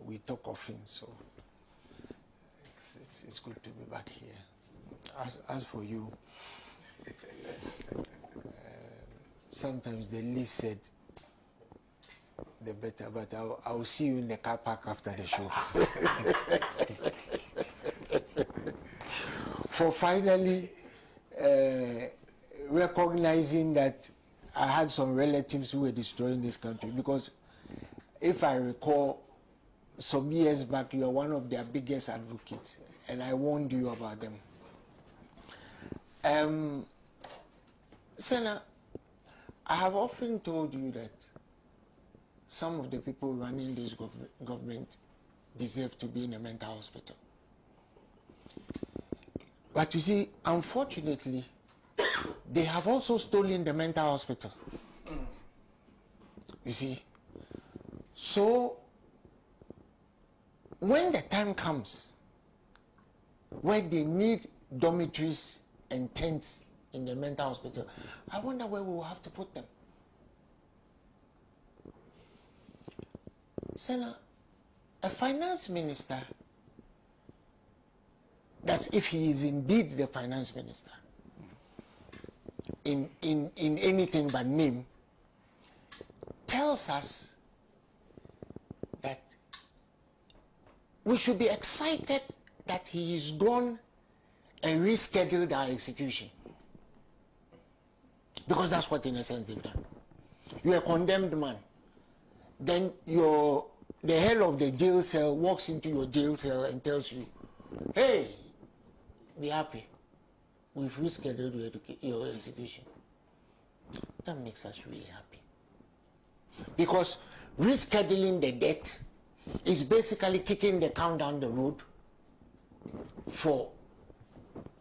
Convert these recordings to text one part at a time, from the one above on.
we talk often, so it's good to be back here. As for you, sometimes the least said, the better, but I'll see you in the car park after the show. For finally recognizing that I had some relatives who were destroying this country, because if I recall, some years back, you are one of their biggest advocates, and I warned you about them. Senna, I have often told you that some of the people running this government deserve to be in a mental hospital. But you see, unfortunately, they have also stolen the mental hospital. You see? So, when the time comes where they need dormitories and tents in the mental hospital, I wonder where we will have to put them. Senna, a finance minister, that's if he is indeed the finance minister, in anything but name, tells us that we should be excited that he is gone and rescheduled our execution. Because that's what in a sense they've done. You're a condemned man. Then the head of the jail cell walks into your jail cell and tells you, hey, be happy. We've rescheduled your execution. That makes us really happy. Because rescheduling the debt is basically kicking the can down the road for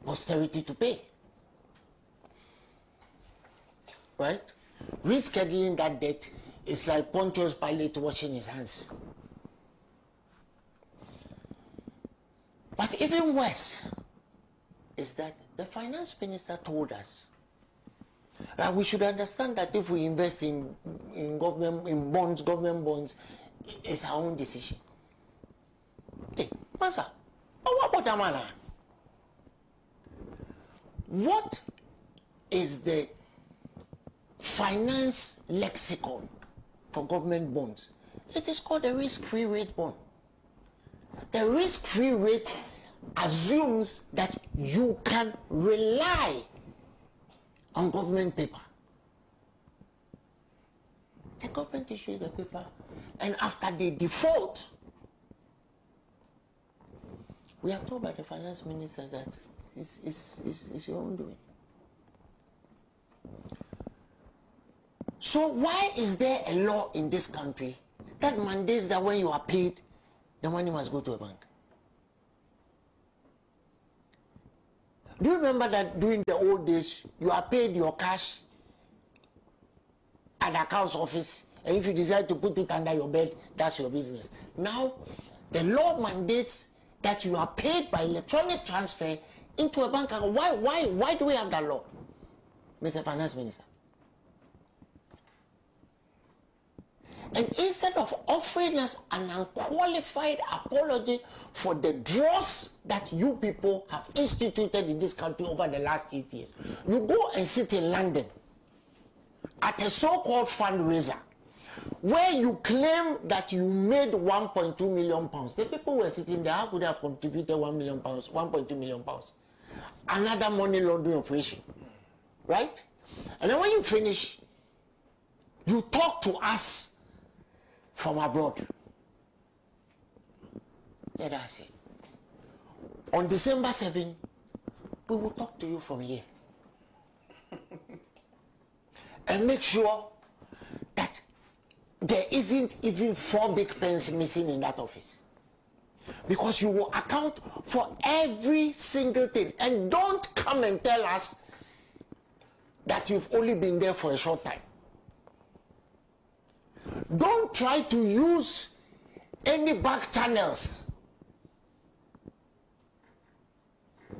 posterity to pay. Right? Rescheduling that debt is like Pontius Pilate washing his hands. But even worse is that the finance minister told us that we should understand that if we invest in government bonds, it's our own decision. Hey, Masa, what about that man? What is the finance lexicon for government bonds? It is called the risk-free rate bond. The risk-free rate assumes that you can rely on government paper. The government issues the paper, and after they default, we are told by the finance minister that it's your own doing. So why is there a law in this country that mandates that when you are paid, the money must go to a bank? Do you remember that during the old days, you are paid your cash at the accounts office, and if you decide to put it under your bed, that's your business. Now, the law mandates that you are paid by electronic transfer into a bank account. Why do we have that law, Mr. Finance Minister? And instead of offering us an unqualified apology for the dross that you people have instituted in this country over the last 8 years, you go and sit in London at a so-called fundraiser where you claim that you made 1.2 million pounds. The people who were sitting there, how could they have contributed 1 million pounds, 1.2 million pounds? Another money laundering operation, right? And then when you finish, you talk to us from abroad. Yeah, that's it. On December 7, we will talk to you from here. And make sure that there isn't even 4 big pens missing in that office. Because you will account for every single thing. And don't come and tell us that you've only been there for a short time. Don't try to use any back channels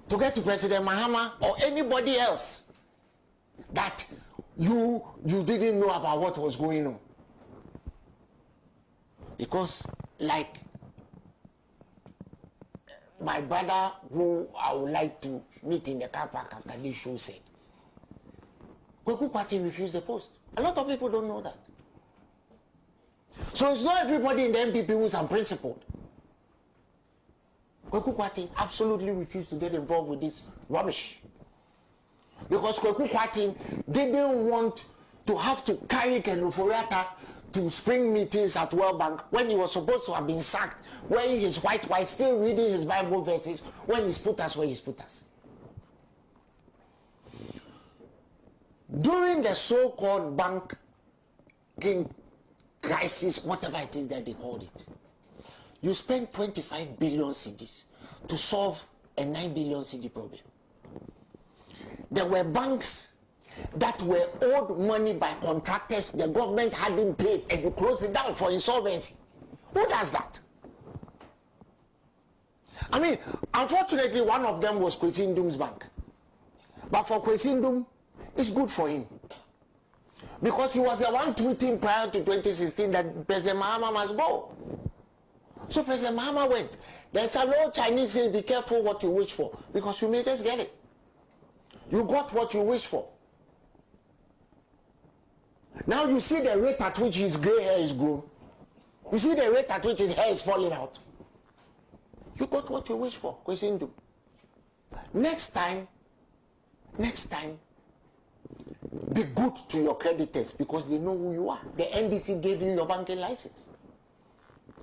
to get to President Mahama or anybody else that you didn't know about what was going on. Because like my brother, who I would like to meet in the car park after this show, said, Kweku Kwati refused the post. A lot of people don't know that. So it's not everybody in the MPP who is unprincipled. Kweku Kwati absolutely refused to get involved with this rubbish. Because Kweku Kwati didn't want to have to carry Kenuforiata to spring meetings at World Bank when he was supposed to have been sacked, wearing his white, still reading his Bible verses when he's put us where he's put us. During the so-called banking crisis, whatever it is that they called it, you spent 25 billion cedis to solve a 9 billion cedi problem. There were banks that were owed money by contractors the government hadn't paid, and you closed it down for insolvency. Who does that? I mean, unfortunately, one of them was Kwesi Ndum's bank. But for Kwesi Ndum, it's good for him. Because he was the one tweeting prior to 2016 that President Mahama must go. So President Mahama went. There's an old Chinese saying, be careful what you wish for, because you may just get it. You got what you wish for. Now you see the rate at which his gray hair is grown. You see the rate at which his hair is falling out. You got what you wish for, Kwesi Ndum. Next time, be good to your creditors because they know who you are. The NDC gave you your banking license,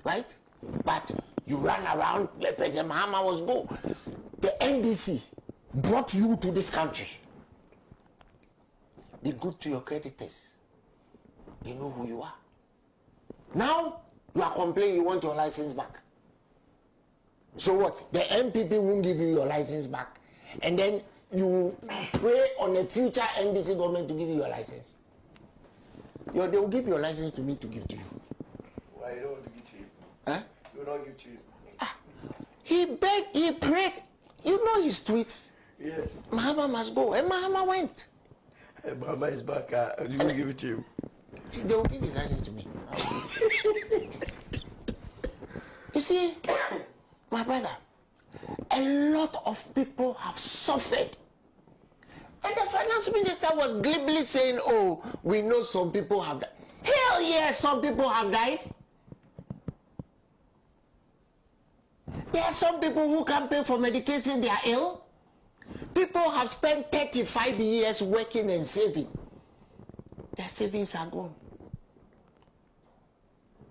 right? But you ran around like President Mahama was go. The NDC brought you to this country. Be good to your creditors. They know who you are. Now you are complaining you want your license back. So what? The MPP won't give you your license back, and then you pray on a future NDC government to give you your license. They will give your license to me to give to you. Why you don't want to give to him? Huh? You will not give to him. He begged, he prayed. You know his tweets. Yes. Mahama must go, and Mahama went. Mahama is back. You will give it to him. They will give his license to me. You see, my brother, a lot of people have suffered. And the finance minister was glibly saying, oh, we know some people have died. Hell yes, some people have died. There are some people who can't pay for medication, they are ill. People have spent 35 years working and saving. Their savings are gone.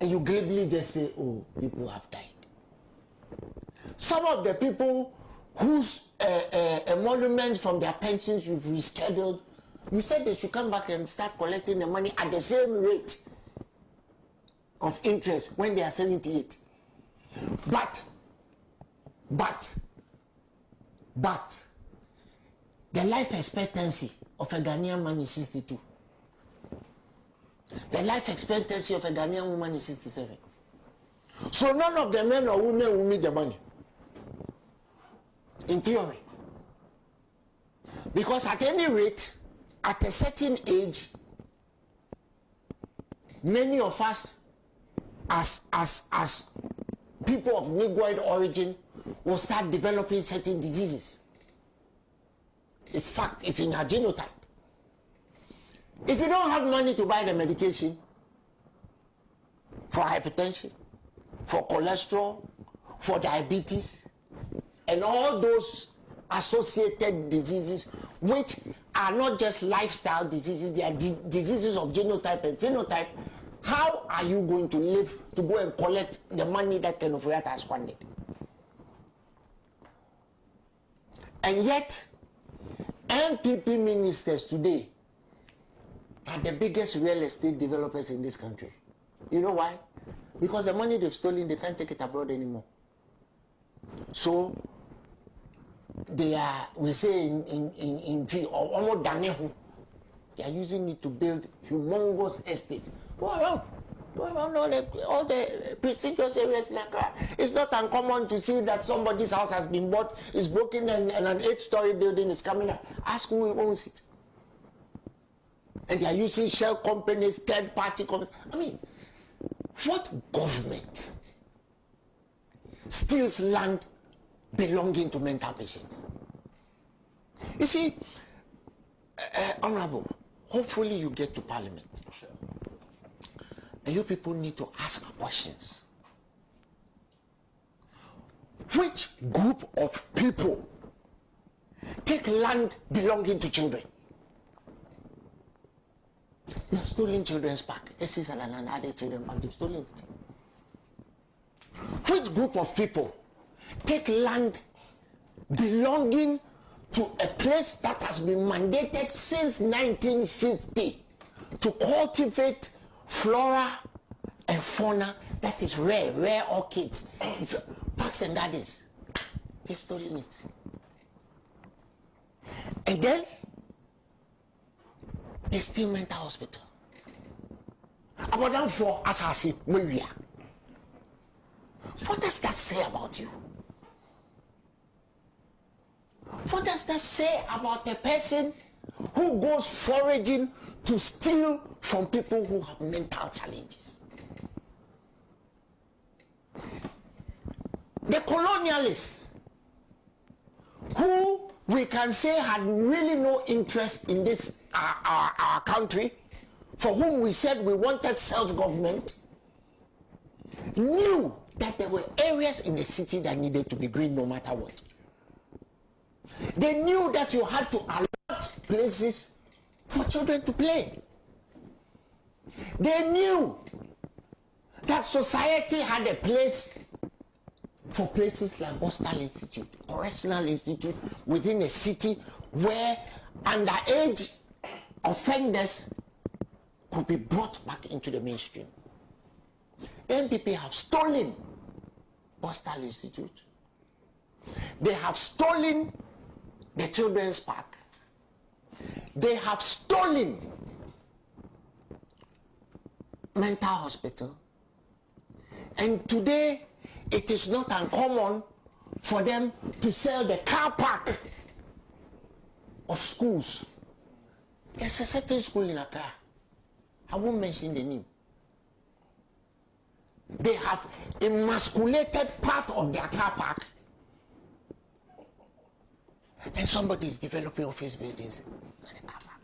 And you glibly just say, oh, people have died. Some of the people whose emoluments from their pensions you've rescheduled, you said they should come back and start collecting the money at the same rate of interest when they are 78. But the life expectancy of a Ghanaian man is 62. The life expectancy of a Ghanaian woman is 67. So none of the men or women will need the money. In theory. Because at any rate, at a certain age, many of us as people of Negroid origin will start developing certain diseases. It's fact, it's in our genotype. If you don't have money to buy the medication for hypertension, for cholesterol, for diabetes, and all those associated diseases, which are not just lifestyle diseases, they are diseases of genotype and phenotype, how are you going to live to go and collect the money that Kenuforiata has squandered? And yet, MPP ministers today are the biggest real estate developers in this country. You know why? Because the money they've stolen, they can't take it abroad anymore. So, they are, we say in G, or almost Danehu, they are using it to build humongous estates. Go around all the prestigious areas in Accra. It's not uncommon to see that somebody's house has been bought, is broken, and an 8-story building is coming up. Ask who owns it. And they are using shell companies, third-party companies. I mean, what government steals land belonging to mental patients. You see, Honorable, hopefully you get to Parliament. Sure. And you people need to ask questions. Which group of people take land belonging to children? They've stolen children's park. This is an added children's park. They've stolen it. Which group of people take land belonging to a place that has been mandated since 1950 to cultivate flora and fauna that is rare orchids, parks and gardens? They've stolen it. And then they still mental hospital. About them for assassin Maria. What does that say about you? What does that say about a person who goes foraging to steal from people who have mental challenges? The colonialists, who we can say had really no interest in this our country, for whom we said we wanted self-government, knew that there were areas in the city that needed to be green no matter what. They knew that you had to allot places for children to play. They knew that society had a place for places like Boston Institute, Correctional Institute, within a city where underage offenders could be brought back into the mainstream. NPP have stolen Boston Institute. They have stolen the Children's Park. They have stolen mental hospital. And today, it is not uncommon for them to sell the car park of schools. There's a certain school in Accra. I won't mention the name. They have emasculated part of their car park. And somebody is developing office buildings in the car park.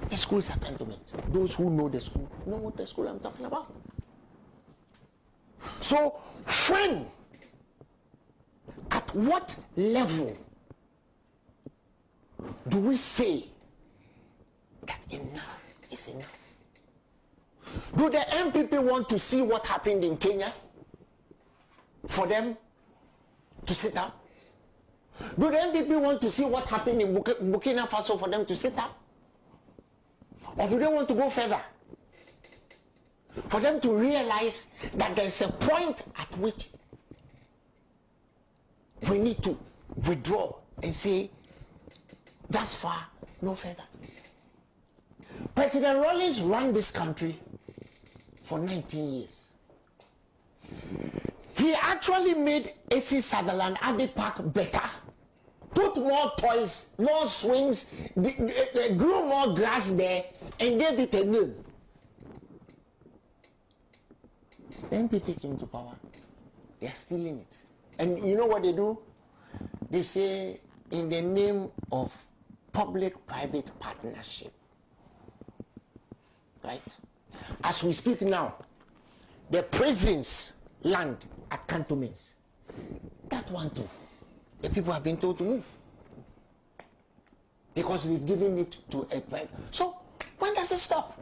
The schools are cantonments. Those who know the school know what the school I'm talking about. So, when, at what level do we say that enough is enough? Do the MPP want to see what happened in Kenya for them to sit up? Do the MPP want to see what happened in Burkina Faso for them to sit up? Or do they want to go further? For them to realize that there's a point at which we need to withdraw and say, thus far, no further. President Rawlings ran this country for 19 years. He actually made AC Sutherland Abbey Park better, put more toys, more swings, grew more grass there, and gave it a name. Then people came to power. They are stealing it. And you know what they do? They say, in the name of public-private partnership. Right? As we speak now, the prisons land at cantonments. That one too. The people have been told to move. Because we've given it to a private. So, when does it stop?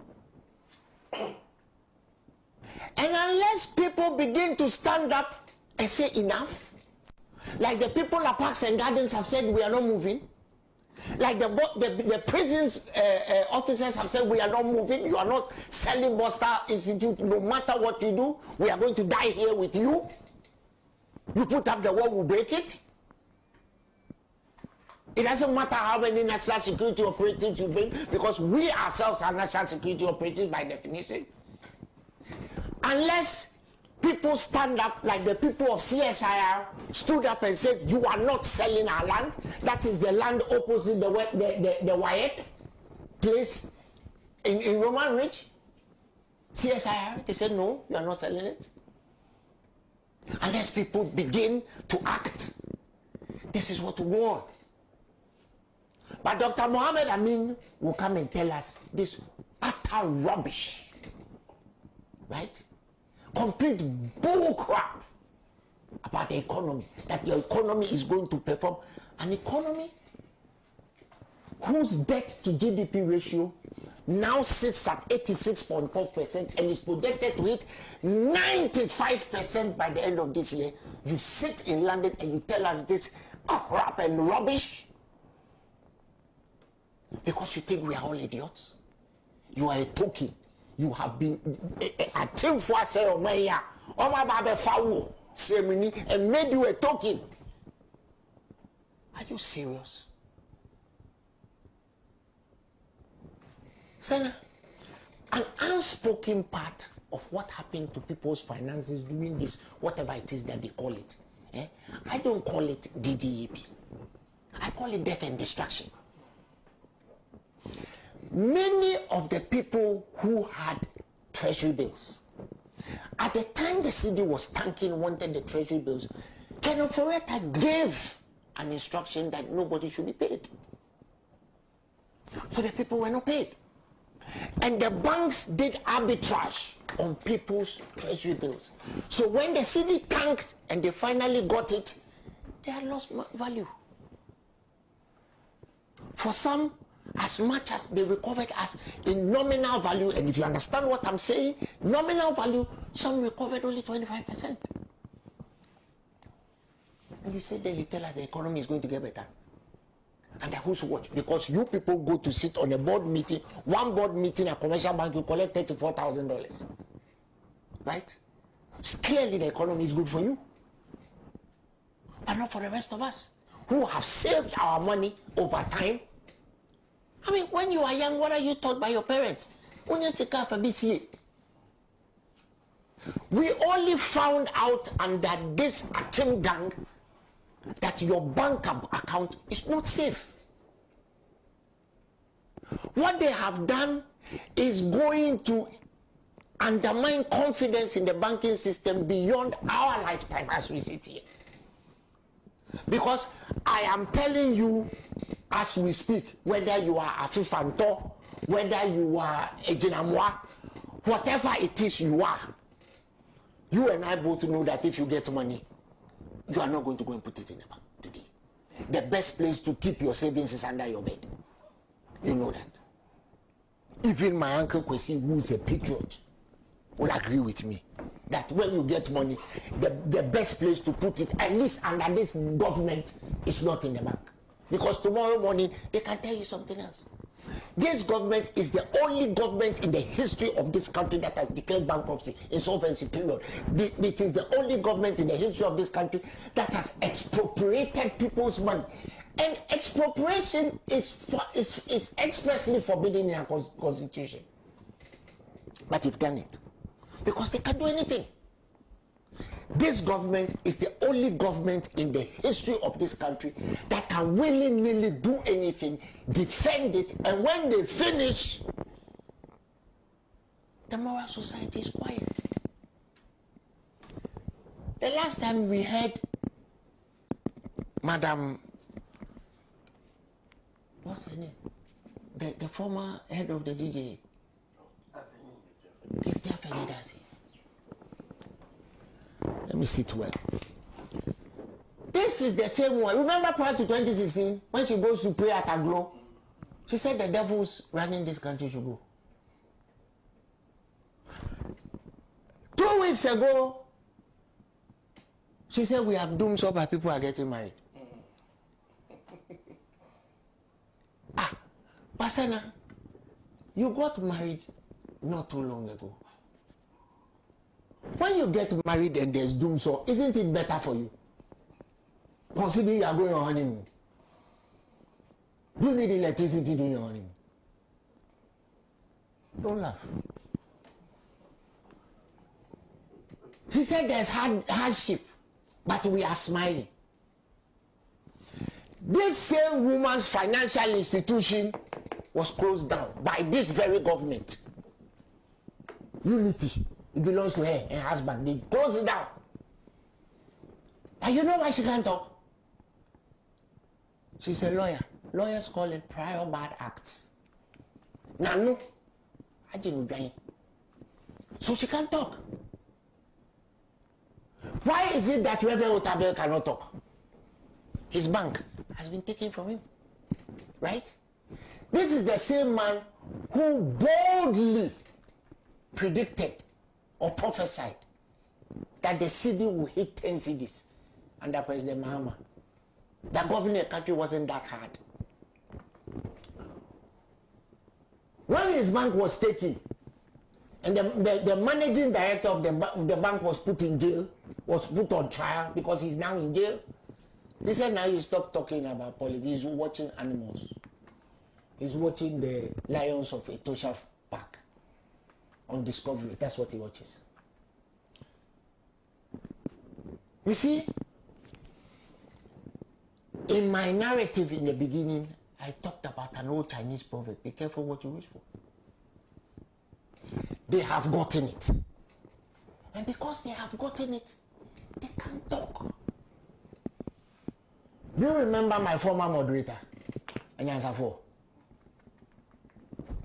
And unless people begin to stand up and say enough, like the people at Parks and Gardens have said, we are not moving. Like the prisons officers have said, we are not moving. You are not selling Boston Institute. No matter what you do, we are going to die here with you. You put up the wall, we'll break it. It doesn't matter how many national security operatives you bring, because we ourselves are national security operatives by definition. Unless people stand up, like the people of CSIR stood up and said, you are not selling our land. That is the land opposite the Wyatt place in Roman Ridge. CSIR, they said, no, you are not selling it. unless people begin to act. This is what we want. But Dr. Mohammed Amin will come and tell us this utter rubbish, right? Complete bull crap about the economy, that your economy is going to perform. An economy whose debt to GDP ratio now sits at 86.4% and is projected to hit 95% by the end of this year. You sit in London and you tell us this crap and rubbish because you think we are all idiots. You are a token. You have been a team for say oh my baby foul and made you a token. Are you serious? Sana, an unspoken part of what happened to people's finances during this, whatever it is that they call it. I don't call it DDEP. I call it death and destruction. Many of the people who had treasury bills, at the time the city was tanking, wanted the treasury bills, Kojo gave an instruction that nobody should be paid. So the people were not paid. And the banks did arbitrage on people's treasury bills. So when the city tanked and they finally got it, they had lost value. For some, as much as they recovered as in nominal value, and if you understand what I'm saying, nominal value, some recovered only 25%. And you say then you tell us the economy is going to get better. And who's watch? Because you people go to sit on a board meeting, one board meeting at commercial bank, you collect $34,000. Right? It's clearly the economy is good for you. But not for the rest of us who have saved our money over time. I mean, when you are young, what are you taught by your parents? When you say for BCA, we only found out under this Atim gang that your bank account is not safe. What they have done is going to undermine confidence in the banking system beyond our lifetime as we sit here. Because I am telling you, as we speak, whether you are a Fifanto, whether you are a Jinamwa, whatever it is you are, you and I both know that if you get money, you are not going to go and put it in the bank today. The best place to keep your savings is under your bed. You know that. Even my uncle Kwesi, who is a patriot, will agree with me that when you get money, the best place to put it, at least under this government, is not in the bank. Because tomorrow morning, they can tell you something else. This government is the only government in the history of this country that has declared bankruptcy, insolvency period. It is the only government in the history of this country that has expropriated people's money. And expropriation is expressly forbidden in our constitution. But you've done it. Because they can't do anything. This government is the only government in the history of this country that can willy-nilly do anything, defend it, and when they finish, the moral society is quiet. The last time we heard Madam, what's her name? The former head of the GJA. Let me sit well. This is the same one. Remember prior to 2016, when she goes to pray at Aglo, she said the devils running this country should go. 2 weeks ago, she said we have doomed so bad people are getting married. Pasana, you got married not too long ago. When you get married and there's doom, so isn't it better for you? Considering you are going on honeymoon. You need electricity during your honeymoon. Don't laugh. She said there's hardship, but we are smiling. This same woman's financial institution was closed down by this very government. Unity. It belongs to her husband. They close it down. But you know why she can't talk? She's a lawyer. Lawyers call it prior bad acts. Nano, I didn't know. So she can't talk. Why is it that Reverend Otabel cannot talk? His bank has been taken from him. Right? This is the same man who boldly predicted or prophesied that the city will hit 10 cities under President Mahama. That governing a country wasn't that hard. When his bank was taken, and the managing director of the bank was put in jail, was put on trial because he's now in jail, they said now you stop talking about politics, he's watching animals. He's watching the lions of Etosha Park on Discovery. That's what he watches. You see, in my narrative in the beginning, I talked about an old Chinese proverb, be careful what you wish for. They have gotten it. And because they have gotten it, they can't talk. Do you remember my former moderator, Anyansafo?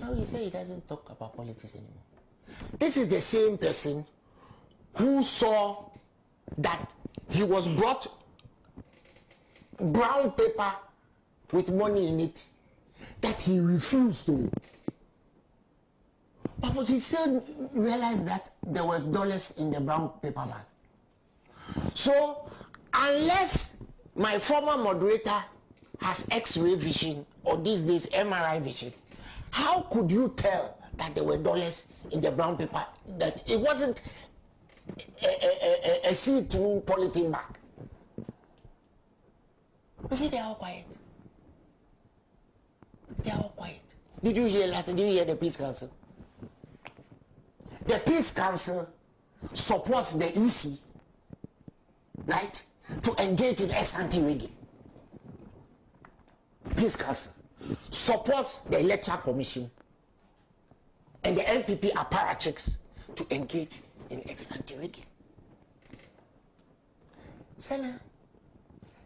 No, he said he doesn't talk about politics anymore. This is the same person who saw that he was brought brown paper with money in it that he refused to. But he still realized that there were dollars in the brown paper bag. So, unless my former moderator has X-ray vision or these days MRI vision, how could you tell that there were dollars in the brown paper, that it wasn't a C2 polythene bag? You see, they're all quiet. They're all quiet. Did you hear the Peace Council? The Peace Council supports the EC, right, to engage in ex-ante rigging. Peace Council supports the Electoral Commission and the NPP apparatchiks to engage in ex-ante rigging. Senna,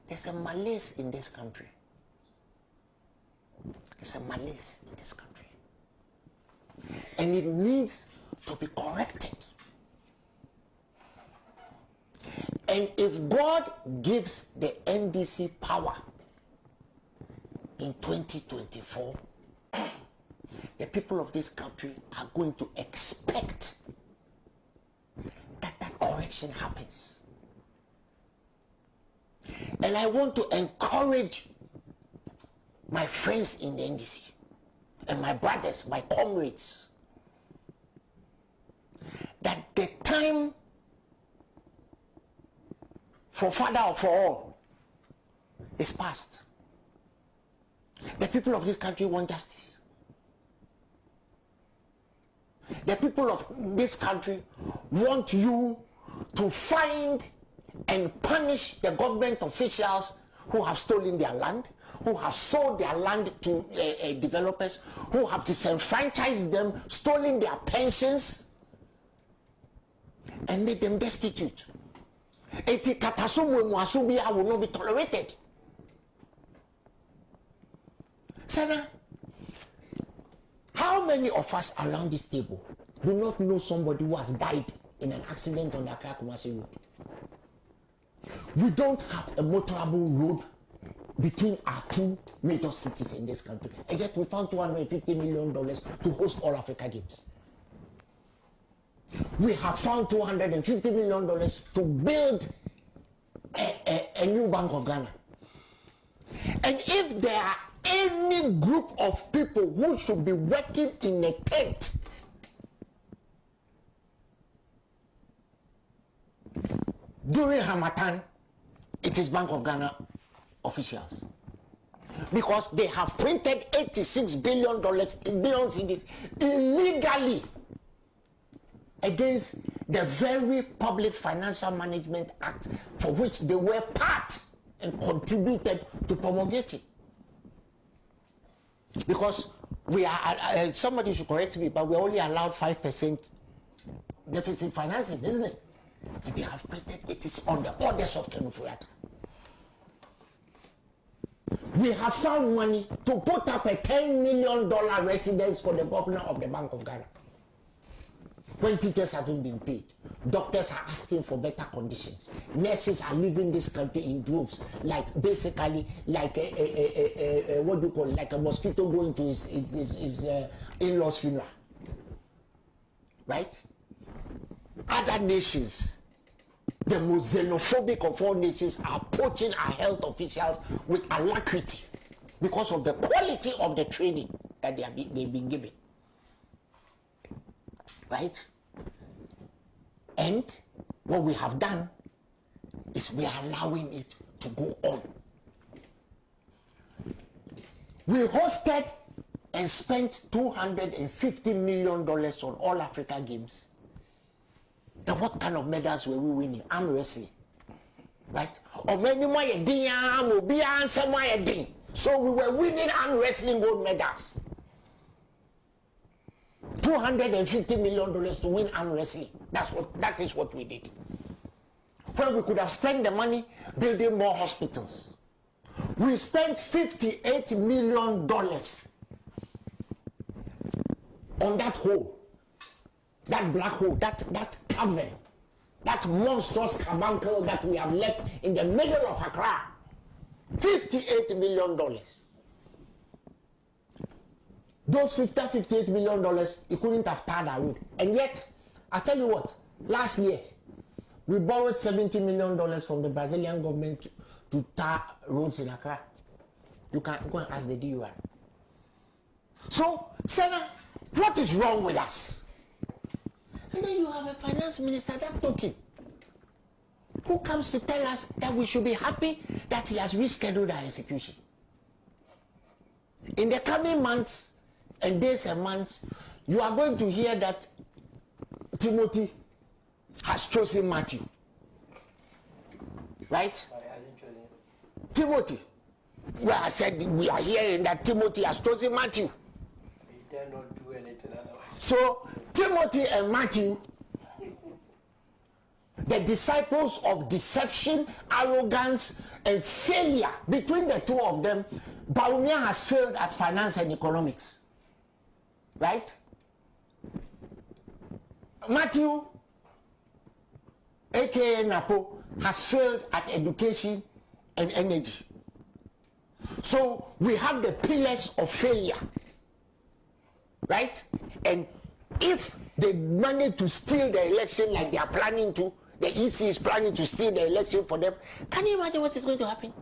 there's a malaise in this country. There's a malaise in this country. And it needs to be corrected. And if God gives the NDC power in 2024, the people of this country are going to expect that that correction happens. And I want to encourage my friends in the NDC and my brothers, my comrades, that the time for father or for all is past. The people of this country want justice. The people of this country want you to find and punish the government officials who have stolen their land, who have sold their land to developers, who have disenfranchised them, stolen their pensions, and made them destitute. Eti katasumu mwasubia will not be tolerated. Sana, how many of us around this table do not know somebody who has died in an accident on the Accra Kumasi road? We don't have a motorable road between our two major cities in this country, and yet we found $250 million to host all Africa Games. We have found $250 million to build a new Bank of Ghana. And if there are any group of people who should be working in a tent during Hamatan, it is Bank of Ghana officials. Because they have printed $86 billion in billions in this illegally against the very Public Financial Management Act for which they were part and contributed to promulgating. Because we are, somebody should correct me, but we're only allowed 5% deficit financing, isn't it? And they have printed it is on the orders of Akufo-Addo. We have found money to put up a $10 million residence for the governor of the Bank of Ghana. When teachers haven't been paid, doctors are asking for better conditions. Nurses are leaving this country in droves, like basically like what do you call it? Like a mosquito going to his in-laws' funeral. Right? Other nations, the most xenophobic of all nations, are poaching our health officials with alacrity because of the quality of the training that they've been given. Right? And what we have done is we are allowing it to go on. We hosted and spent $250 million on All Africa Games. And what kind of medals were we winning? Arm wrestling. Right? So we were winning arm wrestling gold medals. $250 million to win arm wrestling. That is what we did. When we could have spent the money building more hospitals. We spent $58 million on that hole, that black hole, that cavern, that monstrous carbuncle that we have left in the middle of Accra. $58 million. Those $58 million, it couldn't have tarred our road. And yet, I tell you what, last year, we borrowed $70 million from the Brazilian government to tar roads in Accra. You can go and ask the DUR. So, Senna, what is wrong with us? And then you have a finance minister, that token, who comes to tell us that we should be happy that he has rescheduled our execution. In the coming months and days and months, you are going to hear that Timothy has chosen Matthew. Right? Timothy. Well, I said we are hearing that Timothy has chosen Matthew. He dare not do anything otherwise. So, Timothy and Matthew, the disciples of deception, arrogance, and failure, between the two of them, Bawumia has failed at finance and economics. Right? Matthew, aka Napo, has failed at education and energy. So we have the pillars of failure. Right? And if they manage to steal the election like they are planning to, the EC is planning to steal the election for them, can you imagine what is going to happen?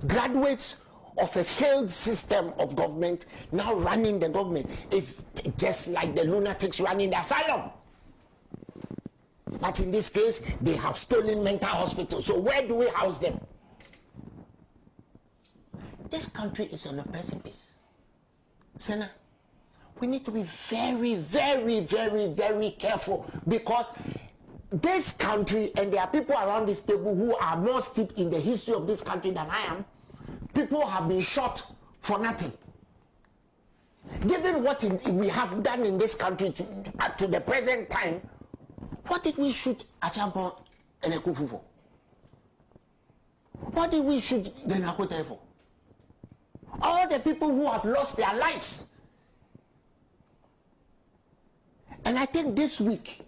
Graduates of a failed system of government now running the government. It's just like the lunatics running the asylum. But in this case, they have stolen mental hospitals. So where do we house them? This country is on a precipice. Senna, we need to be very, very, very, very careful, because this country, and there are people around this table who are more steeped in the history of this country than I am, people have been shot for nothing. Given what we have done in this country to the present time, what did we shoot Achampo and Akufo for? What did we shoot the Nakote for? All the people who have lost their lives. And I think this week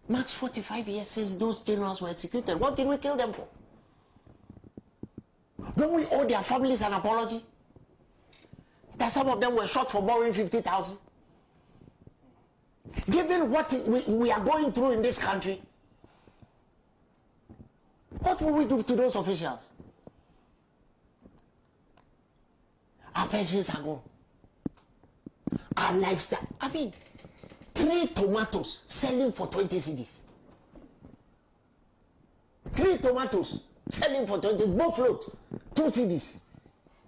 marks 45 years since those generals were executed. What did we kill them for? Don't we owe their families an apology? That some of them were shot for borrowing 50,000. Given what we are going through in this country, what will we do to those officials? Our pensions are gone. Our lifestyle. I mean, 3 tomatoes selling for 20 cedis. 3 tomatoes selling for 20, both float, 2 cedis.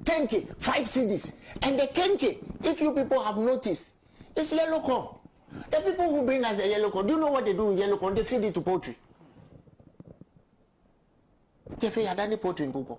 10K, 5 cedis. And the 10K, if you people have noticed, is yellow corn. The people who bring us the yellow corn, do you know what they do with yellow corn? They feed it to poultry. They feed it to poultry in Kuko.